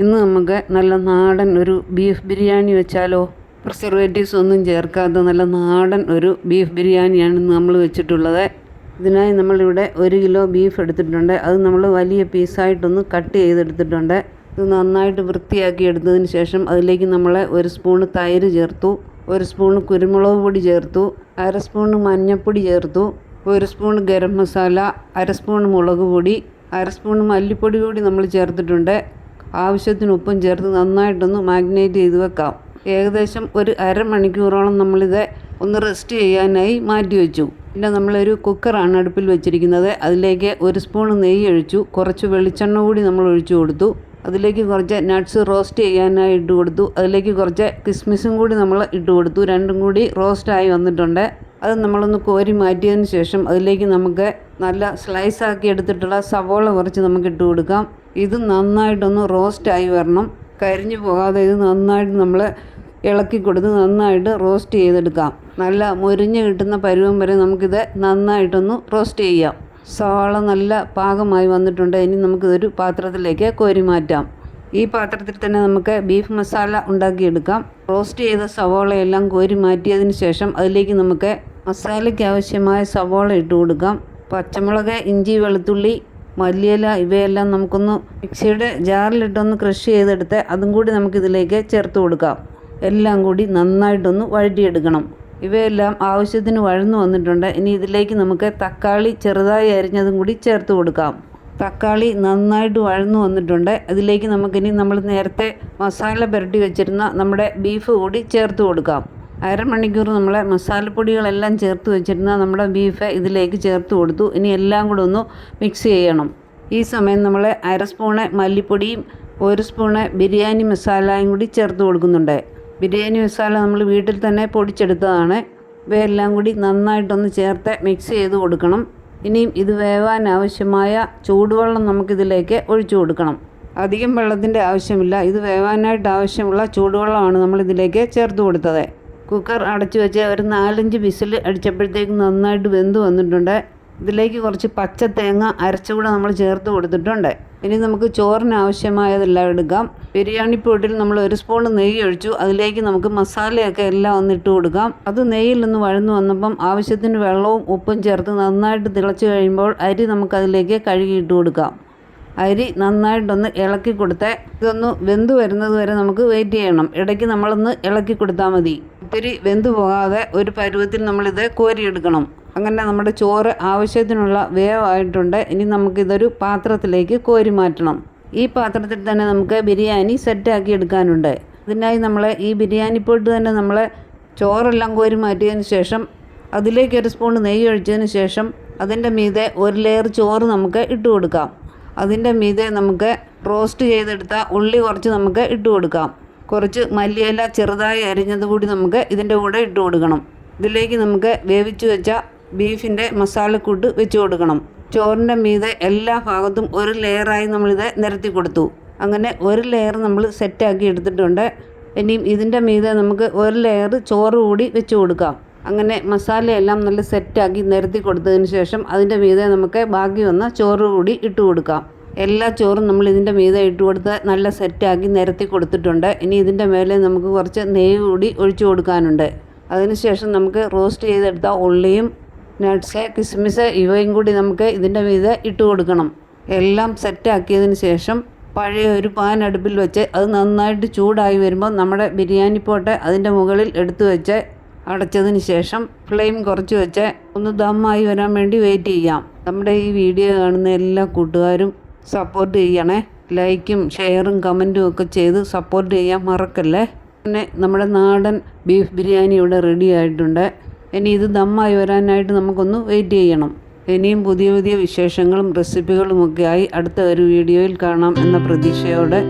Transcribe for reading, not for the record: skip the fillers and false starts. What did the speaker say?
ഇന്ന് നമുക്ക് നല്ല നാടൻ ഒരു ബീഫ് ബിരിയാണി വെച്ചാലോ? പ്രിസർവേറ്റീവ്സ് ഒന്നും ചേർക്കാത്ത നല്ല നാടൻ ഒരു ബീഫ് ബിരിയാണിയാണ് ഇന്ന് നമ്മൾ വെച്ചിട്ടുള്ളത്. ഇതിനായി നമ്മളിവിടെ 1 കിലോ ബീഫ് എടുത്തിട്ടുണ്ട്. അത് നമ്മൾ വലിയ പീസായിട്ടൊന്ന് കട്ട് ചെയ്തെടുത്തിട്ടുണ്ട്. ഇത് നന്നായിട്ട് വൃത്തിയാക്കി എടുത്തതിന് ശേഷം അതിലേക്ക് നമ്മൾ 1 സ്പൂൺ തൈര് ചേർത്തു, 1 സ്പൂൺ കുരുമുളക് പൊടി ചേർത്തു, 1/2 സ്പൂൺ മഞ്ഞൾപ്പൊടി ചേർത്തു, 1 സ്പൂൺ ഗരം മസാല, 1/2 സ്പൂൺ മുളക് പൊടി, 1/2 സ്പൂൺ മല്ലിപ്പൊടി കൂടി നമ്മൾ ചേർത്തിട്ടുണ്ട്. ആവശ്യത്തിന് ഉപ്പും ചേർത്ത് നന്നായിട്ടൊന്ന് മാഗ്നേറ്റ് ചെയ്ത് വെക്കാം. ഏകദേശം ഒരു അരമണിക്കൂറോളം നമ്മളിത് ഒന്ന് റെസ്റ്റ് ചെയ്യാനായി മാറ്റി വെച്ചു. പിന്നെ നമ്മളൊരു കുക്കറാണ് അടുപ്പിൽ വെച്ചിരിക്കുന്നത്. അതിലേക്ക് 1 സ്പൂൺ നെയ്യ് ഒഴിച്ചു, കുറച്ച് വെളിച്ചെണ്ണ കൂടി നമ്മൾ ഒഴിച്ചു കൊടുത്തു. അതിലേക്ക് കുറച്ച് നട്ട്സ് റോസ്റ്റ് ചെയ്യാനായി ഇട്ട് കൊടുത്തു. അതിലേക്ക് കുറച്ച് കിസ്മിസും കൂടി നമ്മൾ ഇട്ട് കൊടുത്തു. രണ്ടും കൂടി റോസ്റ്റായി വന്നിട്ടുണ്ട്. അത് നമ്മളൊന്ന് കോരി മാറ്റിയതിന് ശേഷം അതിലേക്ക് നമുക്ക് നല്ല സ്ലൈസാക്കി എടുത്തിട്ടുള്ള സവോള കുറച്ച് നമുക്ക് ഇട്ട് കൊടുക്കാം. ഇത് നന്നായിട്ടൊന്ന് റോസ്റ്റായി വരണം, കരിഞ്ഞു പോകാതെ ഇത് നന്നായിട്ട് നമ്മൾ ഇളക്കി കൊടുത്ത് നന്നായിട്ട് റോസ്റ്റ് ചെയ്തെടുക്കാം. നല്ല മുരിഞ്ഞ് കിട്ടുന്ന പരുവം വരെ നമുക്കിത് നന്നായിട്ടൊന്ന് റോസ്റ്റ് ചെയ്യാം. സവാള നല്ല പാകമായി വന്നിട്ടുണ്ട്. ഇനി നമുക്കിതൊരു പാത്രത്തിലേക്ക് കോരി മാറ്റാം. ഈ പാത്രത്തിൽ തന്നെ നമുക്ക് ബീഫ് മസാല ഉണ്ടാക്കിയെടുക്കാം. റോസ്റ്റ് ചെയ്ത സവാളയെല്ലാം കോരി മാറ്റിയതിന് ശേഷം അതിലേക്ക് നമുക്ക് മസാലയ്ക്ക് ആവശ്യമായ സവാള ഇട്ട് കൊടുക്കാം. പച്ചമുളക്, ഇഞ്ചി, വെളുത്തുള്ളി, മല്ലിയില ഇവയെല്ലാം നമുക്കൊന്ന് മിക്സിയുടെ ജാറിലിട്ടൊന്ന് ക്രഷ് ചെയ്തെടുത്ത് അതും കൂടി നമുക്കിതിലേക്ക് ചേർത്ത് കൊടുക്കാം. എല്ലാം കൂടി നന്നായിട്ടൊന്ന് വഴറ്റിയെടുക്കണം. ഇവയെല്ലാം ആവശ്യത്തിന് വഴന്നു വന്നിട്ടുണ്ട്. ഇനി ഇതിലേക്ക് നമുക്ക് തക്കാളി ചെറുതായി അരിഞ്ഞതും കൂടി ചേർത്ത് കൊടുക്കാം. തക്കാളി നന്നായിട്ട് വഴന്നു വന്നിട്ടുണ്ട്. അതിലേക്ക് നമുക്കിനി നമ്മൾ നേരത്തെ മസാല പുരട്ടി വെച്ചിരുന്ന നമ്മുടെ ബീഫ് കൂടി ചേർത്ത് കൊടുക്കാം. അരമണിക്കൂർ നമ്മൾ മസാലപ്പൊടികളെല്ലാം ചേർത്ത് വെച്ചിരുന്ന നമ്മുടെ ബീഫ് ഇതിലേക്ക് ചേർത്ത് കൊടുത്തു. ഇനി എല്ലാം കൂടെ ഒന്ന് മിക്സ് ചെയ്യണം. ഈ സമയം നമ്മൾ 1/2 സ്പൂണ് മല്ലിപ്പൊടിയും 1 സ്പൂണ് ബിരിയാണി മസാലയും കൂടി ചേർത്ത് കൊടുക്കുന്നുണ്ട്. ബിരിയാണി മസാല നമ്മൾ വീട്ടിൽ തന്നെ പൊടിച്ചെടുത്തതാണ്. ഇവയെല്ലാം കൂടി നന്നായിട്ടൊന്ന് ചേർത്ത് മിക്സ് ചെയ്ത് കൊടുക്കണം. ഇനിയും ഇത് വേവാൻ ആവശ്യമായ ചൂടുവെള്ളം നമുക്കിതിലേക്ക് ഒഴിച്ചു കൊടുക്കണം. അധികം വെള്ളത്തിൻ്റെ ആവശ്യമില്ല. ഇത് വേവാനായിട്ട് ആവശ്യമുള്ള ചൂടുവെള്ളമാണ് നമ്മളിതിലേക്ക് ചേർത്ത് കൊടുത്തത്. കുക്കർ അടച്ചു വെച്ച് ഒരു 4-5 വിസിൽ അടിച്ചപ്പോഴത്തേക്ക് നന്നായിട്ട് വെന്ത് വന്നിട്ടുണ്ട്. ഇതിലേക്ക് കുറച്ച് പച്ച തേങ്ങ അരച്ചുകൂടെ നമ്മൾ ചേർത്ത് കൊടുത്തിട്ടുണ്ട്. ഇനി നമുക്ക് ചോറിന് ആവശ്യമായതെല്ലാം എടുക്കാം. ബിരിയാണി പൊടിയിൽ നമ്മൾ 1 സ്പൂൺ നെയ്യ് ഒഴിച്ചു. അതിലേക്ക് നമുക്ക് മസാലയൊക്കെ എല്ലാം ഒന്ന് ഇട്ട് കൊടുക്കാം. അത് നെയ്യിലൊന്ന് വഴന്നു വന്നപ്പം ആവശ്യത്തിന് വെള്ളവും ഉപ്പും ചേർത്ത് നന്നായിട്ട് തിളച്ച് കഴിയുമ്പോൾ അരി നമുക്കതിലേക്ക് കഴുകിയിട്ട് കൊടുക്കാം. അരി നന്നായിട്ടൊന്ന് ഇളക്കി കൊടുത്ത് ഇതൊന്ന് വെന്ത് വരുന്നത് വരെ നമുക്ക് വെയിറ്റ് ചെയ്യണം. ഇടയ്ക്ക് നമ്മളൊന്ന് ഇളക്കി കൊടുത്താൽ മതി. ഒത്തിരി വെന്ത് പോകാതെ ഒരു പരുവത്തിൽ നമ്മളിത് കോരിയെടുക്കണം. അങ്ങനെ നമ്മുടെ ചോറ് ആവശ്യത്തിനുള്ള വേവായിട്ടുണ്ട്. ഇനി നമുക്കിതൊരു പാത്രത്തിലേക്ക് കോരി മാറ്റണം. ഈ പാത്രത്തിൽ തന്നെ നമുക്ക് ബിരിയാണി സെറ്റാക്കി എടുക്കാനുണ്ട്. ഇതിനായി നമ്മൾ ഈ ബിരിയാണി പൊടി തന്നെ നമ്മൾ ചോറെല്ലാം കോരി മാറ്റിയതിന് ശേഷം അതിലേക്ക് 1 സ്പൂൺ നെയ്യ് ഒഴിച്ചതിന് ശേഷം അതിൻ്റെ മീതെ 1 ലെയർ ചോറ് നമുക്ക് ഇട്ട് കൊടുക്കാം. അതിൻ്റെ മീതെ നമുക്ക് റോസ്റ്റ് ചെയ്തെടുത്ത ഉള്ളി കുറച്ച് നമുക്ക് ഇട്ട് കൊടുക്കാം. കുറച്ച് മല്ലിയില ചെറുതായി അരിഞ്ഞത് കൂടി നമുക്ക് ഇതിൻ്റെ കൂടെ ഇട്ട് കൊടുക്കണം. ഇതിലേക്ക് നമുക്ക് വേവിച്ച് വെച്ച ബീഫിൻ്റെ മസാലക്കൂട്ട് വെച്ച് കൊടുക്കണം. ചോറിൻ്റെ മീതെ എല്ലാ ഭാഗത്തും 1 ലെയറായി നമ്മളിത് നിരത്തി കൊടുത്തു. അങ്ങനെ 1 ലെയർ നമ്മൾ സെറ്റാക്കി എടുത്തിട്ടുണ്ട്. ഇനിയും ഇതിൻ്റെ മീതെ നമുക്ക് 1 ലെയർ ചോറ് കൂടി വെച്ച് കൊടുക്കാം. അങ്ങനെ മസാലയെല്ലാം നല്ല സെറ്റാക്കി നിരത്തി കൊടുത്തതിന് ശേഷം അതിൻ്റെ മീതെ നമുക്ക് ബാക്കി വന്ന ചോറ് കൂടി ഇട്ട് കൊടുക്കാം. എല്ലാ ചോറും നമ്മൾ ഇതിൻ്റെ മീതെ ഇട്ട് കൊടുത്ത് നല്ല സെറ്റാക്കി നിരത്തി കൊടുത്തിട്ടുണ്ട്. ഇനി ഇതിൻ്റെ മേലെ നമുക്ക് കുറച്ച് നെയ്യ് കൂടി ഒഴിച്ചു കൊടുക്കാനുണ്ട്. അതിനുശേഷം നമുക്ക് റോസ്റ്റ് ചെയ്തെടുത്ത ഉള്ളിയും നട്ട്സ്, കിസ്മിസ് ഇവയും കൂടി നമുക്ക് ഇതിൻ്റെ മീതെ ഇട്ട് കൊടുക്കണം. എല്ലാം സെറ്റാക്കിയതിന് ശേഷം പഴയ ഒരു പാൻ അടുപ്പിൽ വെച്ച് അത് നന്നായിട്ട് ചൂടായി വരുമ്പോൾ നമ്മുടെ ബിരിയാണി പോട്ട് അതിൻ്റെ മുകളിൽ എടുത്തു വെച്ച് അടച്ചതിന് ശേഷം ഫ്ലെയിം കുറച്ച് വെച്ച് ഒന്ന് ദമ്മായി വരാൻ വേണ്ടി വെയിറ്റ് ചെയ്യാം. നമ്മുടെ ഈ വീഡിയോ കാണുന്ന എല്ലാ കൂട്ടുകാരും സപ്പോർട്ട് ചെയ്യണേ. ലൈക്കും ഷെയറും കമൻറ്റും ഒക്കെ ചെയ്ത് സപ്പോർട്ട് ചെയ്യാൻ മറക്കല്ലേ. പിന്നെ നമ്മുടെ നാടൻ ബീഫ് ബിരിയാണി ഇവിടെ റെഡി ആയിട്ടുണ്ട്. ഇനി ഇത് ദമ്മായി വരാനായിട്ട് നമുക്കൊന്ന് വെയിറ്റ് ചെയ്യണം. ഇനിയും പുതിയ പുതിയ വിശേഷങ്ങളും റെസിപ്പികളുമൊക്കെ ആയി അടുത്ത ഒരു വീഡിയോയിൽ കാണാം എന്ന പ്രതീക്ഷയോടെ